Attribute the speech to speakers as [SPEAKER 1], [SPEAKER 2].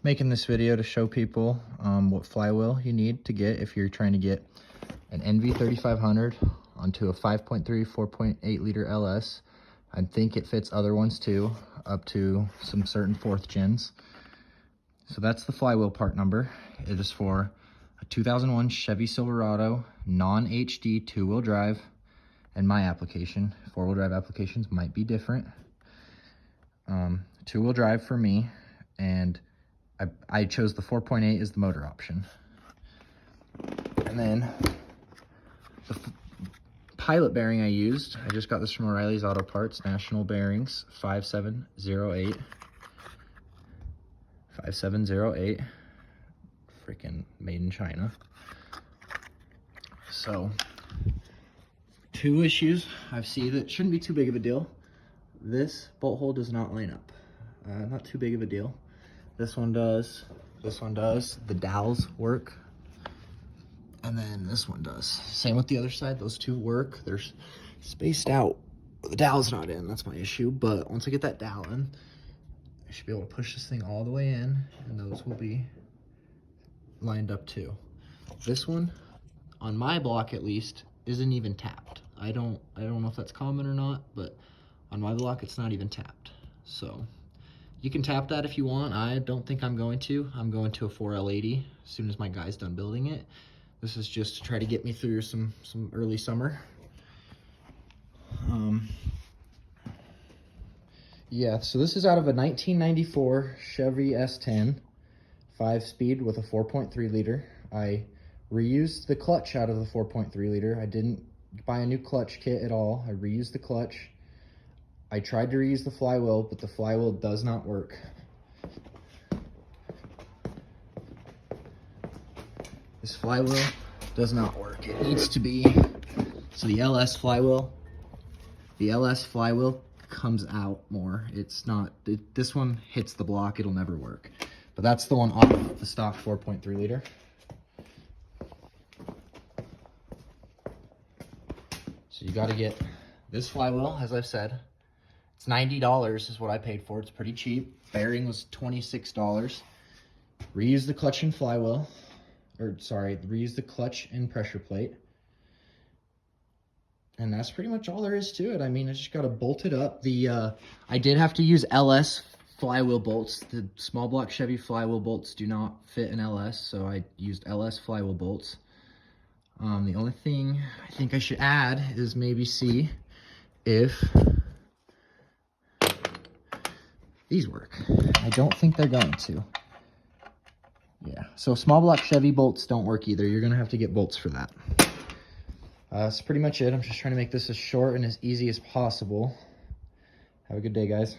[SPEAKER 1] making this video to show people what flywheel you need to get if you're trying to get an nv3500 onto a 5.3 4.8 liter LS. I think it fits other ones too, up to some certain 4th gens. So that's the flywheel part number. It is for a 2001 Chevy Silverado non-HD 2-wheel drive. And my application, 4-wheel drive applications might be different. 2-wheel drive for me, and I chose the 4.8 as the motor option. And then the pilot bearing I used, I just got this from O'Reilly's Auto Parts, National Bearings 5708. 5708, freaking made in China. So, 2 issues I've seen that shouldn't be too big of a deal. This bolt hole does not line up. Not too big of a deal. This one does. This one does. The dowels work. And then this one does. Same with the other side. Those 2 work. They're spaced out. The dowel's not in. That's my issue. But once I get that dowel in, I should be able to push this thing all the way in. And those will be lined up too. This one, on my block at least, isn't even tapped. I don't know if that's common or not, but on my block it's not even tapped. So you can tap that if you want. I don't think I'm going to. I'm going to a 4L80 as soon as my guy's done building it. This is just to try to get me through some early summer. Yeah, so this is out of a 1994 Chevy S10 5-speed with a 4.3 liter. I reused the clutch out of the 4.3 liter. I didn't buy a new clutch kit at all. I reused the clutch. I tried to reuse the flywheel, but the flywheel does not work. This flywheel does not work. It needs to be, so the LS flywheel comes out more. It's not, this one hits the block, it'll never work. But that's the one off the stock 4.3 liter. So you gotta get this flywheel, as I've said. It's $90 is what I paid for. It's pretty cheap. Bearing was $26. Reuse the clutch and flywheel. Or sorry, reuse the clutch and pressure plate. And that's pretty much all there is to it. I mean, I just gotta bolt it up. I did have to use LS flywheel bolts. The small block Chevy flywheel bolts do not fit in LS, so I used LS flywheel bolts. The only thing I think I should add is maybe see if these work. I don't think they're going to. Yeah, so small block Chevy bolts don't work either. You're gonna have to get bolts for that. That's pretty much it. I'm just trying to make this as short and as easy as possible. Have a good day, guys.